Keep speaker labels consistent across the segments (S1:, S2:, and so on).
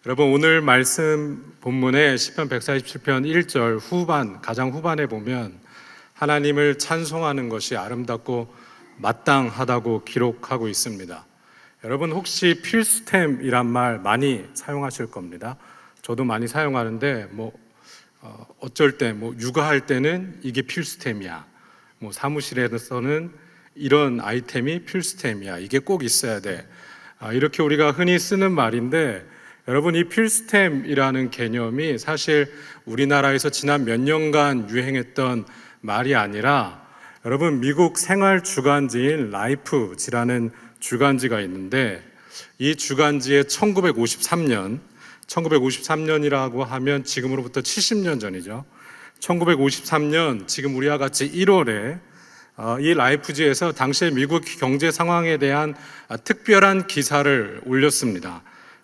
S1: 여러분, 오늘 말씀 본문의 시편 147편 1절 후반, 가장 후반에 보면 하나님을 찬송하는 것이 아름답고 마땅하다고 기록하고 있습니다. 여러분, 혹시 필수템이란 말 많이 사용하실 겁니다. 저도 많이 사용하는데 어쩔 때 육아할 때는 이게 필수템이야, 사무실에서는 이런 아이템이 필수템이야, 이게 꼭 있어야 돼, 이렇게 우리가 흔히 쓰는 말인데, 여러분, 이 필수템이라는 개념이 사실 우리나라에서 지난 몇 년간 유행했던 말이 아니라, 여러분, 미국 생활 주간지인 라이프지라는 주간지가 있는데, 이 주간지에 1953년이라고 하면 지금으로부터 70년 전이죠. 1953년 지금 우리와 같이 1월에 이 라이프지에서 당시의 미국 경제 상황에 대한 특별한 기사를 올렸습니다.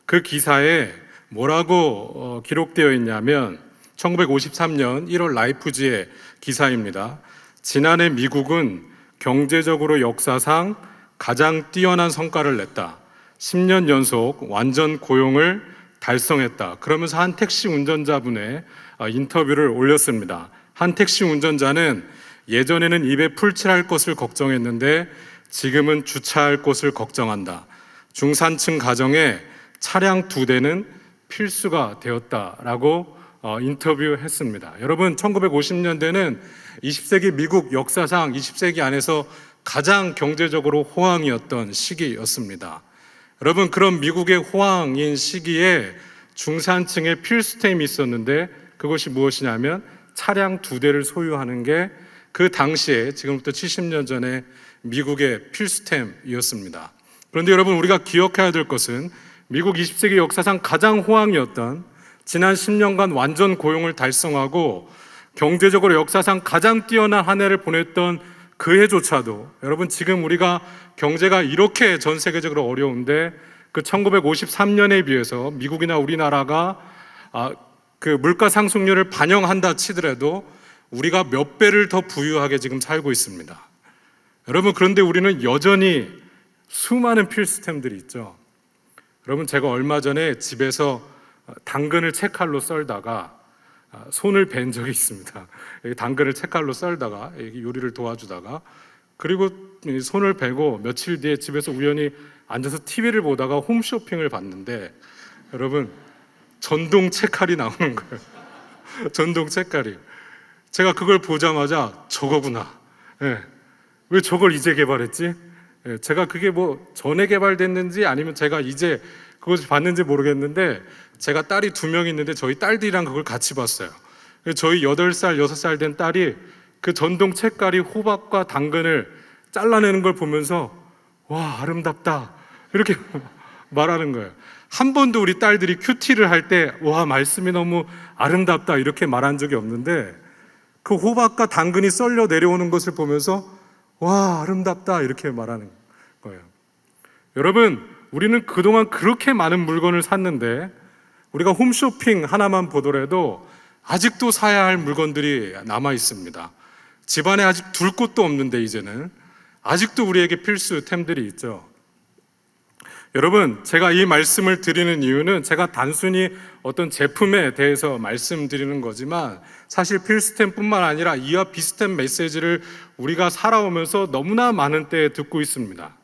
S1: 그 기사에 뭐라고 기록되어 있냐면, 1953년 1월 라이프지의 기사입니다. 지난해 미국은 경제적으로 역사상 가장 뛰어난 성과를 냈다. 10년 연속 완전 고용을 달성했다. 그러면서 한 택시 운전자분의 인터뷰를 올렸습니다. 한 택시 운전자는 예전에는 입에 풀칠할 것을 걱정했는데 지금은 주차할 곳을 걱정한다. 중산층 가정에 차량 2대는 필수가 되었다라고 인터뷰했습니다. 여러분, 1950년대는 20세기 미국 역사상 20세기 안에서 가장 경제적으로 호황이었던 시기였습니다. 여러분, 그런 미국의 호황인 시기에 중산층의 필수템이 있었는데, 그것이 무엇이냐면 차량 2대를 소유하는 게 그 당시에, 지금부터 70년 전에 미국의 필수템이었습니다. 그런데 여러분, 우리가 기억해야 될 것은 미국 20세기 역사상 가장 호황이었던 지난 10년간 완전 고용을 달성하고 경제적으로 역사상 가장 뛰어난 한 해를 보냈던 그 해조차도, 여러분, 지금 우리가 경제가 이렇게 전 세계적으로 어려운데 그 1953년에 비해서 미국이나 우리나라가 그 물가 상승률을 반영한다 치더라도 우리가 몇 배를 더 부유하게 지금 살고 있습니다. 여러분, 그런데 우리는 여전히 수많은 필수템들이 있죠. 여러분, 제가 얼마 전에 집에서 당근을 채칼로 썰다가 손을 벤 적이 있습니다. 당근을 채칼로 썰다가 요리를 도와주다가, 그리고 손을 베고 며칠 뒤에 집에서 우연히 앉아서 TV를 보다가 홈쇼핑을 봤는데, 여러분, 전동 채칼이 나오는 거예요. 전동 채칼이. 제가 그걸 보자마자 저거구나. 왜 저걸 이제 개발했지? 제가 그게 전에 개발됐는지 아니면 제가 이제 그것을 봤는지 모르겠는데, 제가 딸이 2명 있는데 저희 딸들이랑 그걸 같이 봤어요. 저희 8살, 6살 된 딸이 그 전동 채칼이 호박과 당근을 잘라내는 걸 보면서 와, 아름답다, 이렇게 말하는 거예요. 한 번도 우리 딸들이 큐티를 할 때 와, 말씀이 너무 아름답다, 이렇게 말한 적이 없는데, 그 호박과 당근이 썰려 내려오는 것을 보면서 와, 아름답다, 이렇게 말하는 거예요. 여러분, 우리는 그동안 그렇게 많은 물건을 샀는데, 우리가 홈쇼핑 하나만 보더라도 아직도 사야 할 물건들이 남아 있습니다. 집안에 아직 둘 곳도 없는데 이제는 아직도 우리에게 필수템들이 있죠. 여러분, 제가 이 말씀을 드리는 이유는 제가 단순히 어떤 제품에 대해서 말씀드리는 거지만, 사실 필수템뿐만 아니라 이와 비슷한 메시지를 우리가 살아오면서 너무나 많은 때에 듣고 있습니다.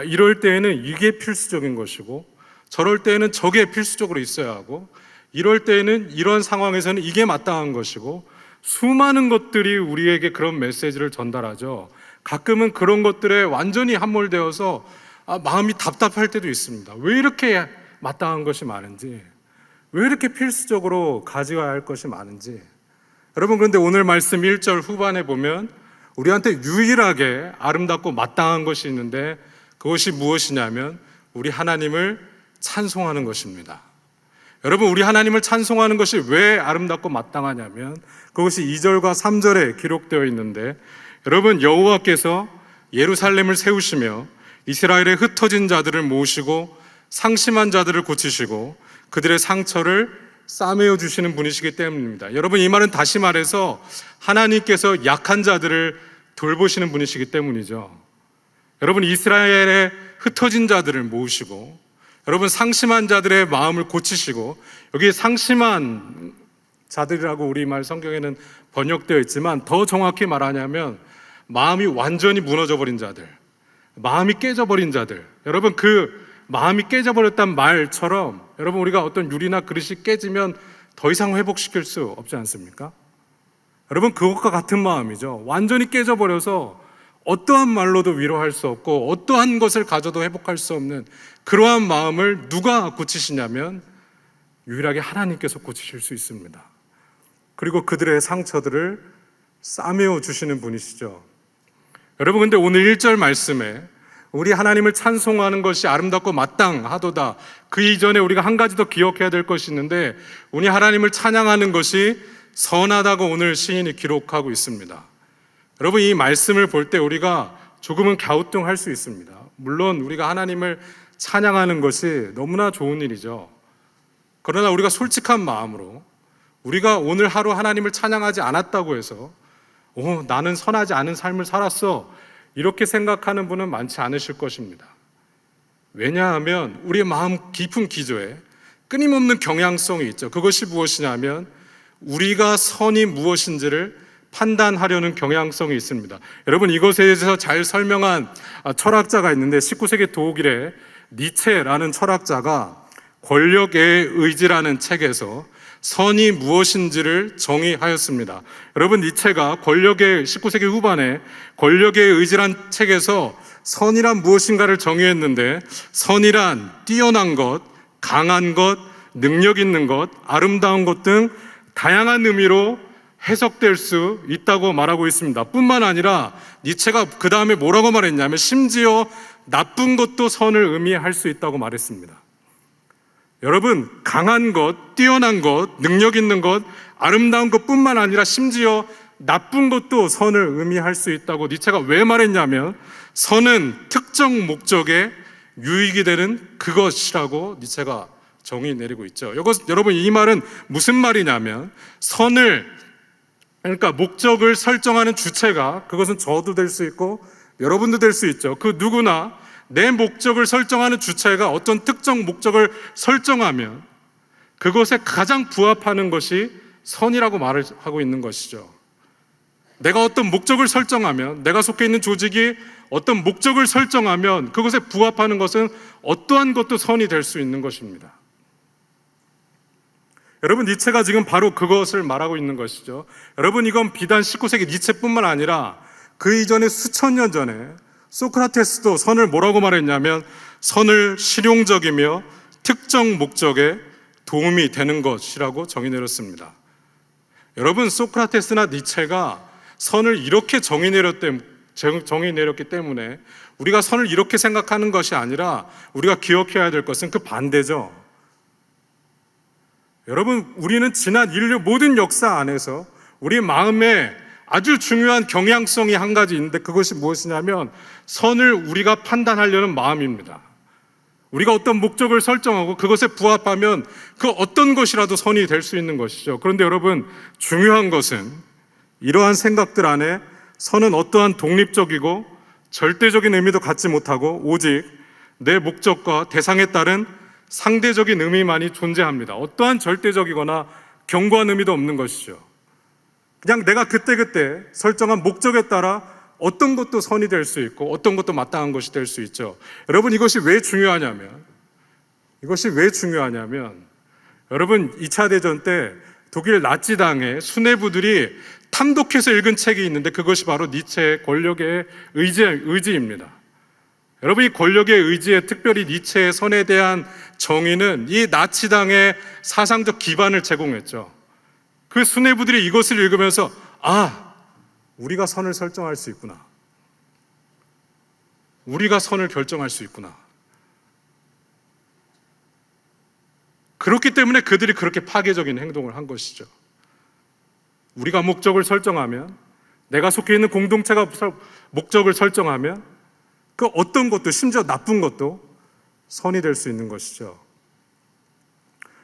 S1: 이럴 때에는 이게 필수적인 것이고, 저럴 때에는 저게 필수적으로 있어야 하고, 이럴 때에는 이런 상황에서는 이게 마땅한 것이고, 수많은 것들이 우리에게 그런 메시지를 전달하죠. 가끔은 그런 것들에 완전히 함몰되어서 마음이 답답할 때도 있습니다. 왜 이렇게 마땅한 것이 많은지, 왜 이렇게 필수적으로 가져야 할 것이 많은지. 여러분, 그런데 오늘 말씀 1절 후반에 보면 우리한테 유일하게 아름답고 마땅한 것이 있는데, 그것이 무엇이냐면 우리 하나님을 찬송하는 것입니다. 여러분, 우리 하나님을 찬송하는 것이 왜 아름답고 마땅하냐면, 그것이 2절과 3절에 기록되어 있는데, 여러분, 여호와께서 예루살렘을 세우시며 이스라엘의 흩어진 자들을 모으시고 상심한 자들을 고치시고 그들의 상처를 싸매어 주시는 분이시기 때문입니다. 여러분, 이 말은 다시 말해서 하나님께서 약한 자들을 돌보시는 분이시기 때문이죠. 여러분, 이스라엘의 흩어진 자들을 모으시고 여러분, 상심한 자들의 마음을 고치시고, 여기 상심한 자들이라고 우리말 성경에는 번역되어 있지만 더 정확히 말하냐면 마음이 완전히 무너져 버린 자들, 마음이 깨져버린 자들. 여러분, 그 마음이 깨져버렸단 말처럼 여러분, 우리가 어떤 유리나 그릇이 깨지면 더 이상 회복시킬 수 없지 않습니까? 여러분, 그것과 같은 마음이죠. 완전히 깨져버려서 어떠한 말로도 위로할 수 없고 어떠한 것을 가져도 회복할 수 없는 그러한 마음을 누가 고치시냐면 유일하게 하나님께서 고치실 수 있습니다. 그리고 그들의 상처들을 싸매어 주시는 분이시죠. 여러분, 근데 오늘 1절 말씀에 우리 하나님을 찬송하는 것이 아름답고 마땅하도다, 그 이전에 우리가 한 가지 더 기억해야 될 것이 있는데, 우리 하나님을 찬양하는 것이 선하다고 오늘 시인이 기록하고 있습니다. 여러분, 이 말씀을 볼 때 우리가 조금은 갸우뚱할 수 있습니다. 물론 우리가 하나님을 찬양하는 것이 너무나 좋은 일이죠. 그러나 우리가 솔직한 마음으로 우리가 오늘 하루 하나님을 찬양하지 않았다고 해서 나는 선하지 않은 삶을 살았어, 이렇게 생각하는 분은 많지 않으실 것입니다. 왜냐하면 우리의 마음 깊은 기저에 끊임없는 경향성이 있죠. 그것이 무엇이냐면 우리가 선이 무엇인지를 판단하려는 경향성이 있습니다. 여러분, 이것에 대해서 잘 설명한 철학자가 있는데 19세기 독일의 니체라는 철학자가 권력의 의지라는 책에서 선이 무엇인지를 정의하였습니다. 여러분, 니체가 19세기 후반에 권력의 의지란 책에서 선이란 무엇인가를 정의했는데, 선이란 뛰어난 것, 강한 것, 능력 있는 것, 아름다운 것 등 다양한 의미로 해석될 수 있다고 말하고 있습니다. 뿐만 아니라 니체가 그 다음에 뭐라고 말했냐면 심지어 나쁜 것도 선을 의미할 수 있다고 말했습니다. 여러분, 강한 것, 뛰어난 것, 능력 있는 것, 아름다운 것뿐만 아니라 심지어 나쁜 것도 선을 의미할 수 있다고 니체가 왜 말했냐면 선은 특정 목적에 유익이 되는 그것이라고 니체가 정의 내리고 있죠. 여러분, 이 말은 무슨 말이냐면 그러니까 목적을 설정하는 주체가, 그것은 저도 될 수 있고 여러분도 될 수 있죠. 그 누구나 내 목적을 설정하는 주체가 어떤 특정 목적을 설정하면 그것에 가장 부합하는 것이 선이라고 말을 하고 있는 것이죠. 내가 어떤 목적을 설정하면, 내가 속해 있는 조직이 어떤 목적을 설정하면 그것에 부합하는 것은 어떠한 것도 선이 될 수 있는 것입니다. 여러분, 니체가 지금 바로 그것을 말하고 있는 것이죠. 여러분, 이건 비단 19세기 니체뿐만 아니라 그 이전에 수천 년 전에 소크라테스도 선을 뭐라고 말했냐면 선을 실용적이며 특정 목적에 도움이 되는 것이라고 정의 내렸습니다. 여러분, 소크라테스나 니체가 선을 이렇게 정의 내렸기 때문에 우리가 선을 이렇게 생각하는 것이 아니라 우리가 기억해야 될 것은 그 반대죠. 여러분, 우리는 지난 인류 모든 역사 안에서 우리 마음에 아주 중요한 경향성이 한 가지 있는데 그것이 무엇이냐면 선을 우리가 판단하려는 마음입니다. 우리가 어떤 목적을 설정하고 그것에 부합하면 그 어떤 것이라도 선이 될 수 있는 것이죠. 그런데 여러분, 중요한 것은 이러한 생각들 안에 선은 어떠한 독립적이고 절대적인 의미도 갖지 못하고 오직 내 목적과 대상에 따른 상대적인 의미만이 존재합니다. 어떠한 절대적이거나 견고한 의미도 없는 것이죠. 그냥 내가 그때그때 설정한 목적에 따라 어떤 것도 선이 될 수 있고 어떤 것도 마땅한 것이 될 수 있죠. 여러분, 이것이 왜 중요하냐면 여러분, 2차 대전 때 독일 나치당의 수뇌부들이 탐독해서 읽은 책이 있는데 그것이 바로 니체의 권력의 의지입니다. 여러분, 이 권력의 의지에 특별히 니체의 선에 대한 정의는 이 나치당의 사상적 기반을 제공했죠. 그 수뇌부들이 이것을 읽으면서 우리가 선을 설정할 수 있구나. 우리가 선을 결정할 수 있구나. 그렇기 때문에 그들이 그렇게 파괴적인 행동을 한 것이죠. 우리가 목적을 설정하면, 내가 속해 있는 공동체가 목적을 설정하면 그 어떤 것도, 심지어 나쁜 것도 선이 될 수 있는 것이죠.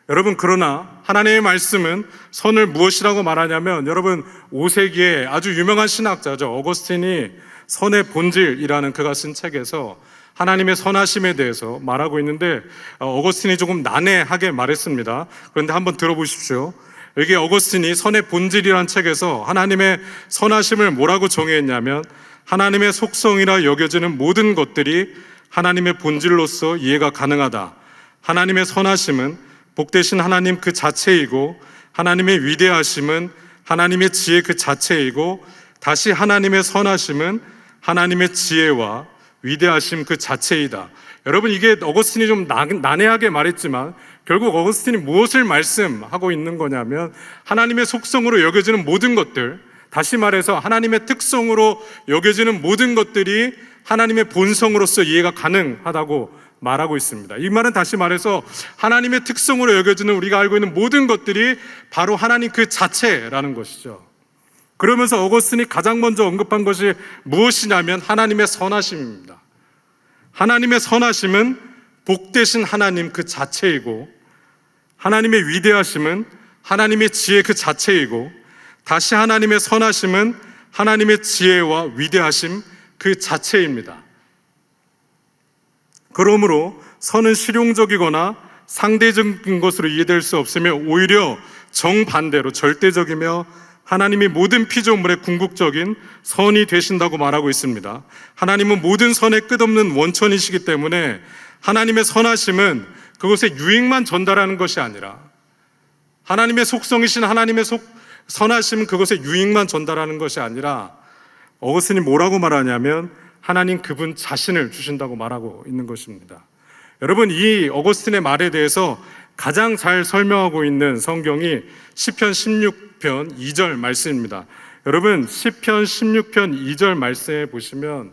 S1: 여러분, 그러나 하나님의 말씀은 선을 무엇이라고 말하냐면, 여러분, 5세기에 아주 유명한 신학자죠. 어거스틴이 선의 본질이라는 그가 쓴 책에서 하나님의 선하심에 대해서 말하고 있는데 어거스틴이 조금 난해하게 말했습니다. 그런데 한번 들어보십시오. 여기 어거스틴이 선의 본질이라는 책에서 하나님의 선하심을 뭐라고 정의했냐면 하나님의 속성이라 여겨지는 모든 것들이 하나님의 본질로서 이해가 가능하다. 하나님의 선하심은 복되신 하나님 그 자체이고 하나님의 위대하심은 하나님의 지혜 그 자체이고 다시 하나님의 선하심은 하나님의 지혜와 위대하심 그 자체이다. 여러분, 이게 어거스틴이 좀 난해하게 말했지만 결국 어거스틴이 무엇을 말씀하고 있는 거냐면 하나님의 속성으로 여겨지는 모든 것들, 다시 말해서 하나님의 특성으로 여겨지는 모든 것들이 하나님의 본성으로서 이해가 가능하다고 말하고 있습니다. 이 말은 다시 말해서 하나님의 특성으로 여겨지는 우리가 알고 있는 모든 것들이 바로 하나님 그 자체라는 것이죠. 그러면서 어거스틴이 가장 먼저 언급한 것이 무엇이냐면 하나님의 선하심입니다. 하나님의 선하심은 복되신 하나님 그 자체이고 하나님의 위대하심은 하나님의 지혜 그 자체이고 다시 하나님의 선하심은 하나님의 지혜와 위대하심 그 자체입니다. 그러므로 선은 실용적이거나 상대적인 것으로 이해될 수 없으며 오히려 정반대로 절대적이며 하나님이 모든 피조물의 궁극적인 선이 되신다고 말하고 있습니다. 하나님은 모든 선의 끝없는 원천이시기 때문에 하나님의 선하심은 그것의 유익만 전달하는 것이 아니라 하나님의 속성이신 하나님의 선하심은 그것의 유익만 전달하는 것이 아니라 어거스틴이 뭐라고 말하냐면 하나님 그분 자신을 주신다고 말하고 있는 것입니다. 여러분, 이 어거스틴의 말에 대해서 가장 잘 설명하고 있는 성경이 시편 16편 2절 말씀입니다. 여러분, 시편 16편 2절 말씀에 보시면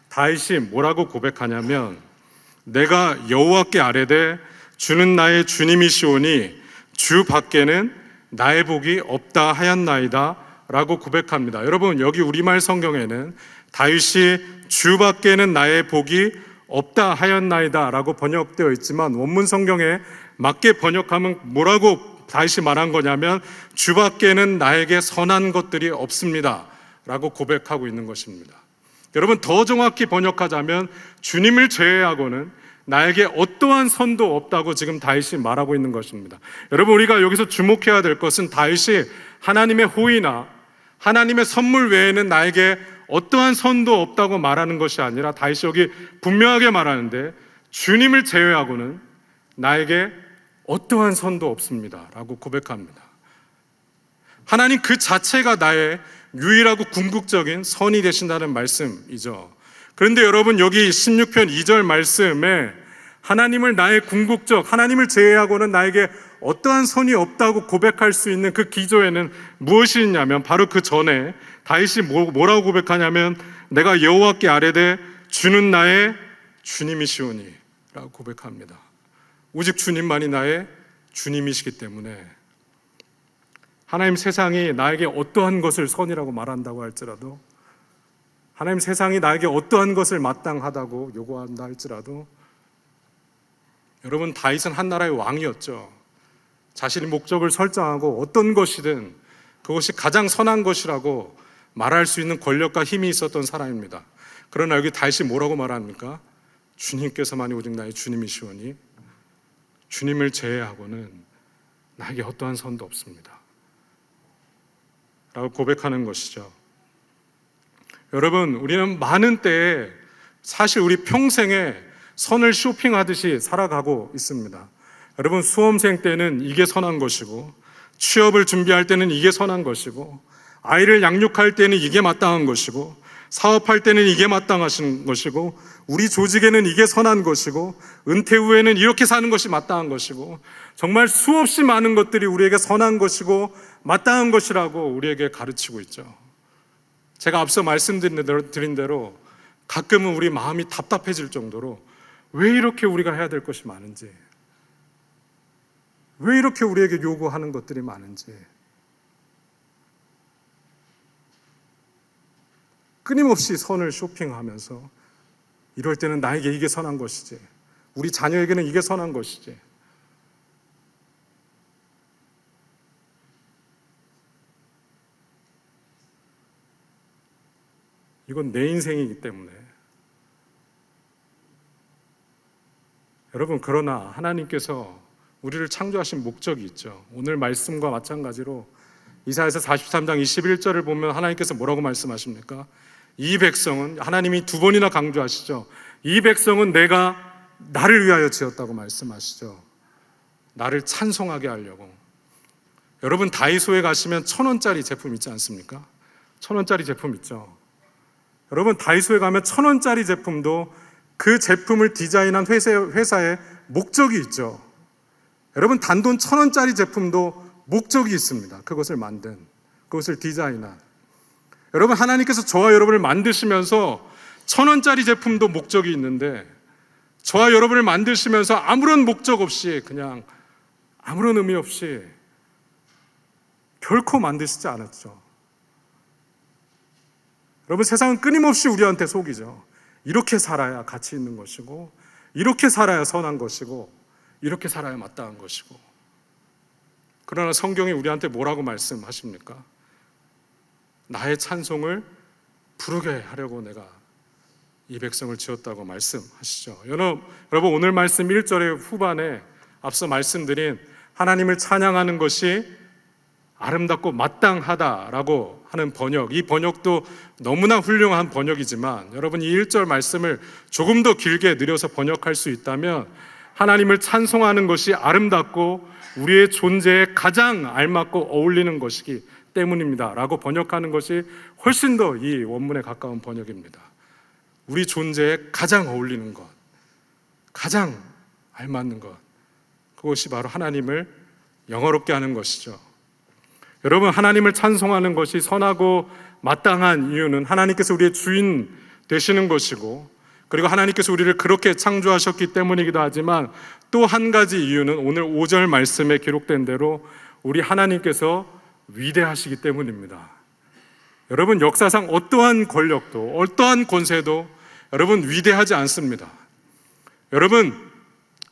S1: 다윗이 뭐라고 고백하냐면 내가 여호와께 아뢰되 주는 나의 주님이시오니 주 밖에는 나의 복이 없다 하였나이다 라고 고백합니다. 여러분, 여기 우리말 성경에는 다윗이 주 밖에는 나의 복이 없다 하였나이다 라고 번역되어 있지만 원문 성경에 맞게 번역하면 뭐라고 다윗이 말한 거냐면 주 밖에는 나에게 선한 것들이 없습니다 라고 고백하고 있는 것입니다. 여러분, 더 정확히 번역하자면 주님을 제외하고는 나에게 어떠한 선도 없다고 지금 다윗이 말하고 있는 것입니다. 여러분, 우리가 여기서 주목해야 될 것은 다윗이 하나님의 호의나 하나님의 선물 외에는 나에게 어떠한 선도 없다고 말하는 것이 아니라 다윗이 여기 분명하게 말하는데 주님을 제외하고는 나에게 어떠한 선도 없습니다 라고 고백합니다. 하나님 그 자체가 나의 유일하고 궁극적인 선이 되신다는 말씀이죠. 그런데 여러분, 여기 16편 2절 말씀에 하나님을 나의 궁극적, 하나님을 제외하고는 나에게 어떠한 선이 없다고 고백할 수 있는 그 기조에는 무엇이 있냐면 바로 그 전에 다윗이 뭐라고 고백하냐면 내가 여호와께 아뢰되 주는 나의 주님이시오니 라고 고백합니다. 오직 주님만이 나의 주님이시기 때문에 하나님 세상이 나에게 어떠한 것을 선이라고 말한다고 할지라도 하나님 세상이 나에게 어떠한 것을 마땅하다고 요구한다 할지라도 여러분, 다윗은 한 나라의 왕이었죠. 자신의 목적을 설정하고 어떤 것이든 그것이 가장 선한 것이라고 말할 수 있는 권력과 힘이 있었던 사람입니다. 그러나 여기 다윗이 뭐라고 말합니까? 주님께서만이 오직 나의 주님이시오니 주님을 제외하고는 나에게 어떠한 선도 없습니다 라고 고백하는 것이죠. 여러분, 우리는 많은 때에 사실 우리 평생에 선을 쇼핑하듯이 살아가고 있습니다. 여러분, 수험생 때는 이게 선한 것이고 취업을 준비할 때는 이게 선한 것이고 아이를 양육할 때는 이게 마땅한 것이고 사업할 때는 이게 마땅하신 것이고 우리 조직에는 이게 선한 것이고 은퇴 후에는 이렇게 사는 것이 마땅한 것이고 정말 수없이 많은 것들이 우리에게 선한 것이고 마땅한 것이라고 우리에게 가르치고 있죠. 제가 앞서 말씀드린 대로 가끔은 우리 마음이 답답해질 정도로 왜 이렇게 우리가 해야 될 것이 많은지, 왜 이렇게 우리에게 요구하는 것들이 많은지, 끊임없이 선을 쇼핑하면서 이럴 때는 나에게 이게 선한 것이지, 우리 자녀에게는 이게 선한 것이지. 이건 내 인생이기 때문에 여러분, 그러나 하나님께서 우리를 창조하신 목적이 있죠. 오늘 말씀과 마찬가지로 이사야서 43장 21절을 보면 하나님께서 뭐라고 말씀하십니까? 이 백성은, 하나님이 두 번이나 강조하시죠. 이 백성은 내가 나를 위하여 지었다고 말씀하시죠. 나를 찬송하게 하려고. 여러분, 다이소에 가시면 1,000원짜리 제품 있지 않습니까? 1,000원짜리 제품 있죠. 여러분, 다이소에 가면 1,000원짜리 제품도 그 제품을 디자인한 회사의 목적이 있죠. 여러분, 단돈 1,000원짜리 제품도 목적이 있습니다. 그것을 만든, 그것을 디자인한. 여러분, 하나님께서 저와 여러분을 만드시면서 1,000원짜리 제품도 목적이 있는데, 저와 여러분을 만드시면서 아무런 목적 없이, 그냥 아무런 의미 없이 결코 만드시지 않았죠. 여러분, 세상은 끊임없이 우리한테 속이죠. 이렇게 살아야 가치 있는 것이고, 이렇게 살아야 선한 것이고, 이렇게 살아야 마땅한 것이고. 그러나 성경이 우리한테 뭐라고 말씀하십니까? 나의 찬송을 부르게 하려고 내가 이 백성을 지었다고 말씀하시죠. 여러분, 오늘 말씀 1절의 후반에 앞서 말씀드린 하나님을 찬양하는 것이 아름답고 마땅하다라고 하는 번역, 이 번역도 너무나 훌륭한 번역이지만, 여러분, 이 1절 말씀을 조금 더 길게 늘려서 번역할 수 있다면, 하나님을 찬송하는 것이 아름답고 우리의 존재에 가장 알맞고 어울리는 것이기 때문입니다 라고 번역하는 것이 훨씬 더 이 원문에 가까운 번역입니다. 우리 존재에 가장 어울리는 것, 가장 알맞는 것, 그것이 바로 하나님을 영화롭게 하는 것이죠. 여러분, 하나님을 찬송하는 것이 선하고 마땅한 이유는 하나님께서 우리의 주인 되시는 것이고, 그리고 하나님께서 우리를 그렇게 창조하셨기 때문이기도 하지만, 또 한 가지 이유는 오늘 5절 말씀에 기록된 대로 우리 하나님께서 위대하시기 때문입니다. 여러분, 역사상 어떠한 권력도 어떠한 권세도 여러분 위대하지 않습니다. 여러분,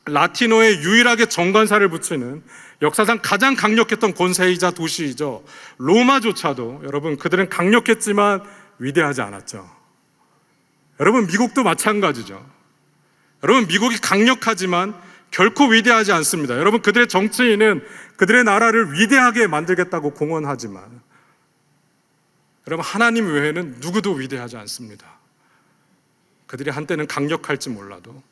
S1: 라티노에 유일하게 정관사를 붙이는 역사상 가장 강력했던 권세이자 도시이죠. 로마조차도 여러분, 그들은 강력했지만 위대하지 않았죠. 여러분, 미국도 마찬가지죠. 여러분, 미국이 강력하지만 결코 위대하지 않습니다. 여러분, 그들의 정치인은 그들의 나라를 위대하게 만들겠다고 공언하지만, 여러분, 하나님 외에는 누구도 위대하지 않습니다. 그들이 한때는 강력할지 몰라도.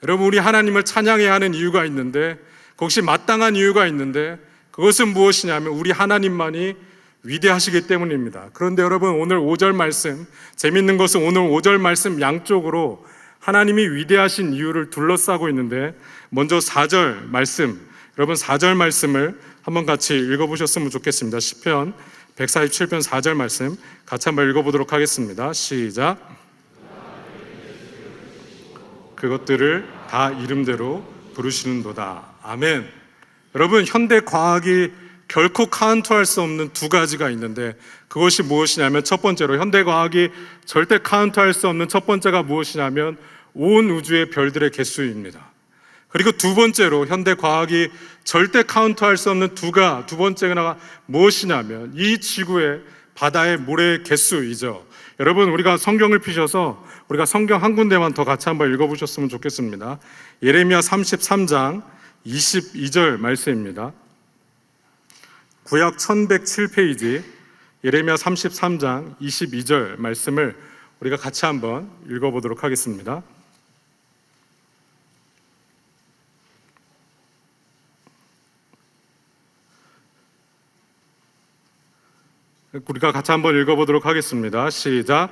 S1: 여러분, 우리 하나님을 찬양해야 하는 이유가 있는데, 그것이 마땅한 이유가 있는데, 그것은 무엇이냐면 우리 하나님만이 위대하시기 때문입니다. 그런데 여러분, 오늘 5절 말씀, 재밌는 것은 오늘 5절 말씀 양쪽으로 하나님이 위대하신 이유를 둘러싸고 있는데, 먼저 4절 말씀, 여러분 4절 말씀을 한번 같이 읽어보셨으면 좋겠습니다. 시편 147편 4절 말씀 같이 한번 읽어보도록 하겠습니다. 시작. 그것들을 다 이름대로 부르시는도다. 아멘. 여러분, 현대 과학이 결코 카운트할 수 없는 두 가지가 있는데, 그것이 무엇이냐면, 첫 번째로 현대 과학이 절대 카운트할 수 없는 첫 번째가 무엇이냐면 온 우주의 별들의 개수입니다. 그리고 두 번째로 현대 과학이 절대 카운트할 수 없는 두 번째가 무엇이냐면 이 지구의 바다의 모래의 개수이죠. 여러분, 우리가 성경을 피셔서 우리가 성경 한 군데만 더 같이 한번 읽어보셨으면 좋겠습니다. 예레미야 33장 22절 말씀입니다. 구약 1107페이지 예레미야 33장 22절 말씀을 우리가 같이 한번 읽어보도록 하겠습니다. 우리가 같이 한번 읽어보도록 하겠습니다. 시작.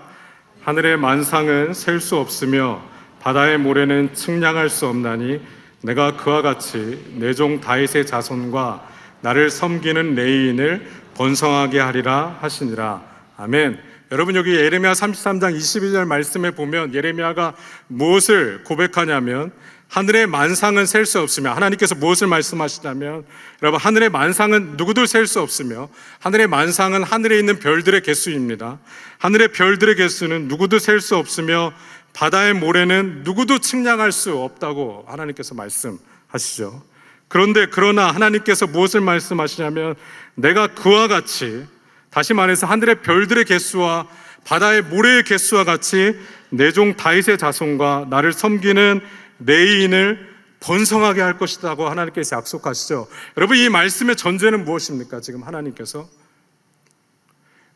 S1: 하늘의 만상은 셀 수 없으며 바다의 모래는 측량할 수 없나니 내가 그와 같이 내 종 다윗의 자손과 나를 섬기는 레위인을 번성하게 하리라 하시니라. 아멘. 여러분, 여기 예레미야 33장 22절 말씀에 보면 예레미야가 무엇을 고백하냐면, 하늘의 만상은 셀 수 없으며, 하나님께서 무엇을 말씀하시냐면, 여러분, 하늘의 만상은 누구도 셀 수 없으며, 하늘의 만상은 하늘에 있는 별들의 개수입니다. 하늘의 별들의 개수는 누구도 셀 수 없으며 바다의 모래는 누구도 측량할 수 없다고 하나님께서 말씀하시죠. 그러나 하나님께서 무엇을 말씀하시냐면, 내가 그와 같이, 다시 말해서 하늘의 별들의 개수와 바다의 모래의 개수와 같이 내 종 다윗의 자손과 나를 섬기는 내 인을 번성하게 할 것이라고 하나님께서 약속하시죠. 여러분, 이 말씀의 전제는 무엇입니까? 지금 하나님께서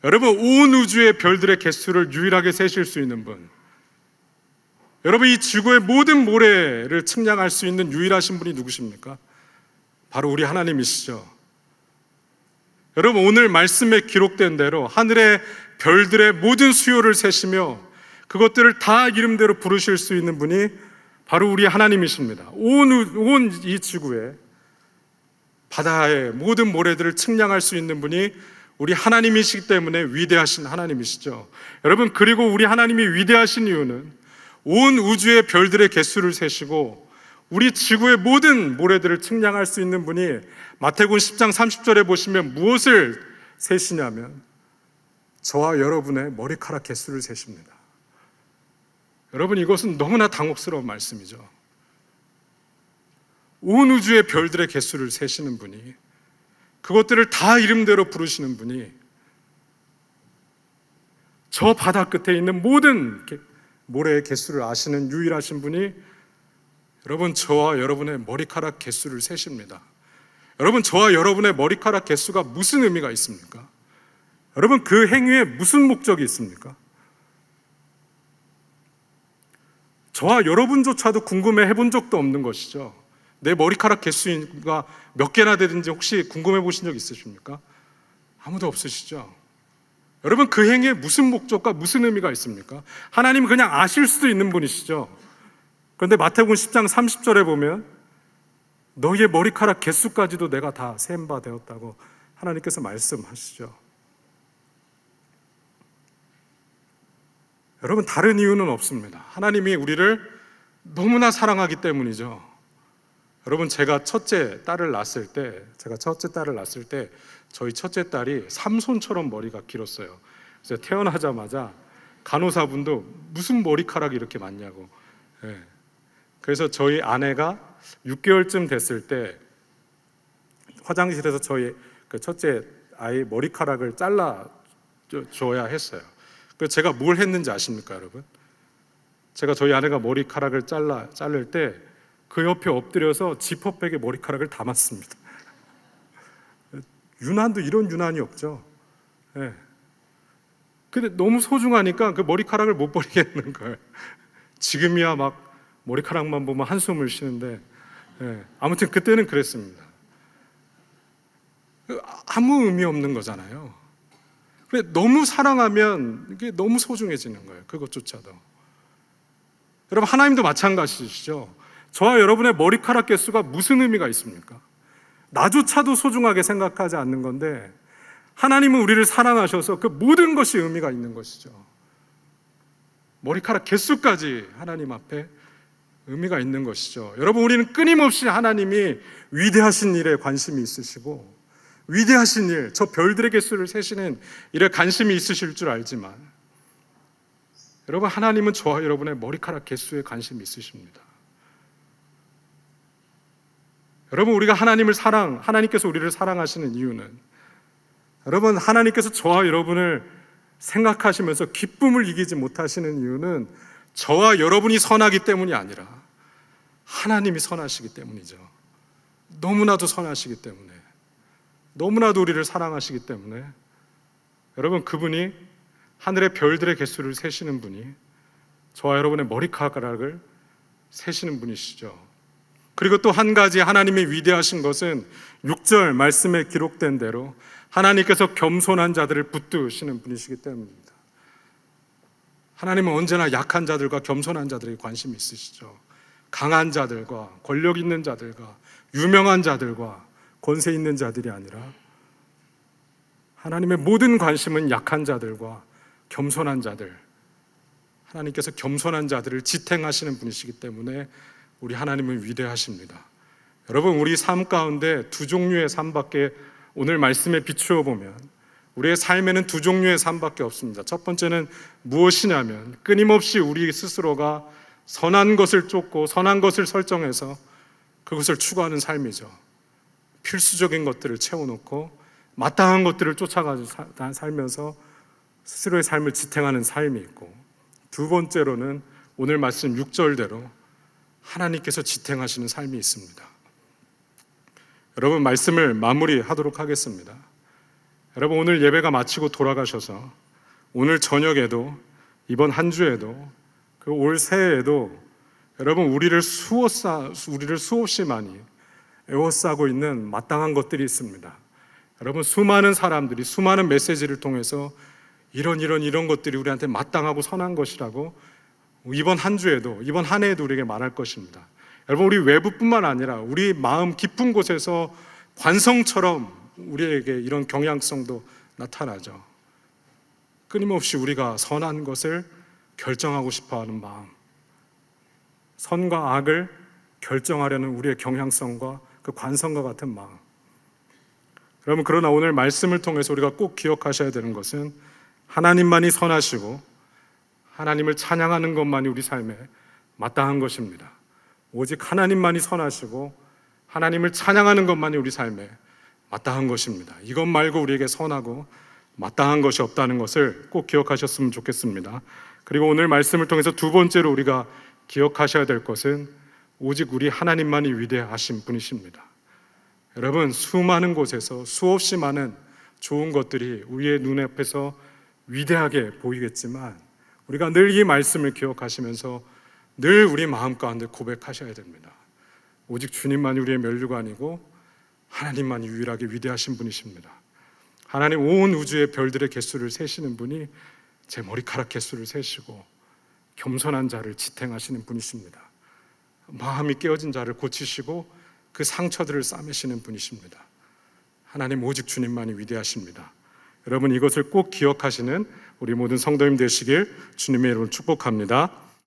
S1: 여러분, 온 우주의 별들의 개수를 유일하게 세실 수 있는 분, 여러분, 이 지구의 모든 모래를 측량할 수 있는 유일하신 분이 누구십니까? 바로 우리 하나님이시죠. 여러분, 오늘 말씀에 기록된 대로 하늘의 별들의 모든 수요를 세시며 그것들을 다 이름대로 부르실 수 있는 분이 바로 우리 하나님이십니다. 온 이 지구에 바다의 모든 모래들을 측량할 수 있는 분이 우리 하나님이시기 때문에 위대하신 하나님이시죠. 여러분, 그리고 우리 하나님이 위대하신 이유는 온 우주의 별들의 개수를 세시고 우리 지구의 모든 모래들을 측량할 수 있는 분이 마태복음 10장 30절에 보시면 무엇을 세시냐면 저와 여러분의 머리카락 개수를 세십니다. 여러분, 이것은 너무나 당혹스러운 말씀이죠. 온 우주의 별들의 개수를 세시는 분이, 그것들을 다 이름대로 부르시는 분이, 저 바다 끝에 있는 모든 모래의 개수를 아시는 유일하신 분이 여러분, 저와 여러분의 머리카락 개수를 세십니다. 여러분, 저와 여러분의 머리카락 개수가 무슨 의미가 있습니까? 여러분, 그 행위에 무슨 목적이 있습니까? 저와 여러분조차도 궁금해 해본 적도 없는 것이죠. 내 머리카락 개수가 몇 개나 되든지 혹시 궁금해 보신 적 있으십니까? 아무도 없으시죠? 여러분, 그 행위에 무슨 목적과 무슨 의미가 있습니까? 하나님은 그냥 아실 수도 있는 분이시죠. 그런데 마태복음 10장 30절에 보면 너희의 머리카락 개수까지도 내가 다 셈 바 되었다고 하나님께서 말씀하시죠. 여러분, 다른 이유는 없습니다. 하나님이 우리를 너무나 사랑하기 때문이죠. 여러분, 제가 첫째 딸을 낳았을 때 저희 첫째 딸이 삼손처럼 머리가 길었어요. 그래서 태어나자마자 간호사분도 무슨 머리카락이 이렇게 많냐고. 그래서 저희 아내가 6개월쯤 됐을 때 화장실에서 저희 그 첫째 아이 머리카락을 잘라 줘야 했어요. 그래서 제가 뭘 했는지 아십니까, 여러분? 제가 저희 아내가 머리카락을 자를 때 그 옆에 엎드려서 지퍼백에 머리카락을 담았습니다. 유난도 이런 유난이 없죠. 근데 너무 소중하니까 그 머리카락을 못 버리겠는 거예요. 지금이야 막 머리카락만 보면 한숨을 쉬는데, 아무튼 그때는 그랬습니다. 아무 의미 없는 거잖아요. 근데 너무 사랑하면 이게 너무 소중해지는 거예요. 그것조차도. 여러분, 하나님도 마찬가지시죠. 저와 여러분의 머리카락 개수가 무슨 의미가 있습니까? 나조차도 소중하게 생각하지 않는 건데 하나님은 우리를 사랑하셔서 그 모든 것이 의미가 있는 것이죠. 머리카락 개수까지 하나님 앞에 의미가 있는 것이죠. 여러분, 우리는 끊임없이 하나님이 위대하신 일에 관심이 있으시고 위대하신 일, 저 별들의 개수를 세시는 일에 관심이 있으실 줄 알지만 여러분, 하나님은 저와 여러분의 머리카락 개수에 관심이 있으십니다. 여러분, 우리가 하나님께서 우리를 사랑하시는 이유는 여러분, 하나님께서 저와 여러분을 생각하시면서 기쁨을 이기지 못하시는 이유는 저와 여러분이 선하기 때문이 아니라 하나님이 선하시기 때문이죠. 너무나도 선하시기 때문에, 너무나도 우리를 사랑하시기 때문에 여러분, 그분이 하늘의 별들의 개수를 세시는 분이 저와 여러분의 머리카락을 세시는 분이시죠. 그리고 또 한 가지 하나님이 위대하신 것은 6절 말씀에 기록된 대로 하나님께서 겸손한 자들을 붙드시는 분이시기 때문입니다. 하나님은 언제나 약한 자들과 겸손한 자들에게 관심이 있으시죠. 강한 자들과 권력 있는 자들과 유명한 자들과 권세 있는 자들이 아니라 하나님의 모든 관심은 약한 자들과 겸손한 자들, 하나님께서 겸손한 자들을 지탱하시는 분이시기 때문에 우리 하나님은 위대하십니다. 여러분, 우리 삶 가운데 두 종류의 삶밖에, 오늘 말씀에 비추어 보면 우리의 삶에는 두 종류의 삶밖에 없습니다. 첫 번째는 무엇이냐면 끊임없이 우리 스스로가 선한 것을 쫓고 선한 것을 설정해서 그것을 추구하는 삶이죠. 필수적인 것들을 채워놓고 마땅한 것들을 쫓아가서 살면서 스스로의 삶을 지탱하는 삶이 있고, 두 번째로는 오늘 말씀 6절대로 하나님께서 지탱하시는 삶이 있습니다. 여러분, 말씀을 마무리하도록 하겠습니다. 여러분, 오늘 예배가 마치고 돌아가셔서 오늘 저녁에도, 이번 한 주에도, 그 올 새해에도 여러분, 우리를 수없이 많이 에워싸고 있는 마땅한 것들이 있습니다. 여러분, 수많은 사람들이 수많은 메시지를 통해서 이런 것들이 우리한테 마땅하고 선한 것이라고 이번 한 주에도, 이번 한 해에도 우리에게 말할 것입니다. 여러분, 우리 외부뿐만 아니라 우리 마음 깊은 곳에서 관성처럼 우리에게 이런 경향성도 나타나죠. 끊임없이 우리가 선한 것을 결정하고 싶어하는 마음, 선과 악을 결정하려는 우리의 경향성과 그 관성과 같은 마음. 여러분, 그러나 오늘 말씀을 통해서 우리가 꼭 기억하셔야 되는 것은 하나님만이 선하시고 하나님을 찬양하는 것만이 우리 삶에 마땅한 것입니다. 오직 하나님만이 선하시고 하나님을 찬양하는 것만이 우리 삶에 마땅한 것입니다. 이것 말고 우리에게 선하고 마땅한 것이 없다는 것을 꼭 기억하셨으면 좋겠습니다. 그리고 오늘 말씀을 통해서 두 번째로 우리가 기억하셔야 될 것은 오직 우리 하나님만이 위대하신 분이십니다. 여러분, 수많은 곳에서 수없이 많은 좋은 것들이 우리의 눈앞에서 위대하게 보이겠지만 우리가 늘 이 말씀을 기억하시면서 늘 우리 마음 가운데 고백하셔야 됩니다. 오직 주님만이 우리의 면류관이고 하나님만이 유일하게 위대하신 분이십니다. 하나님, 온 우주의 별들의 개수를 세시는 분이 제 머리카락 개수를 세시고 겸손한 자를 지탱하시는 분이십니다. 마음이 깨어진 자를 고치시고 그 상처들을 싸매시는 분이십니다. 하나님, 오직 주님만이 위대하십니다. 여러분, 이것을 꼭 기억하시는 우리 모든 성도님 되시길 주님의 이름으로 축복합니다.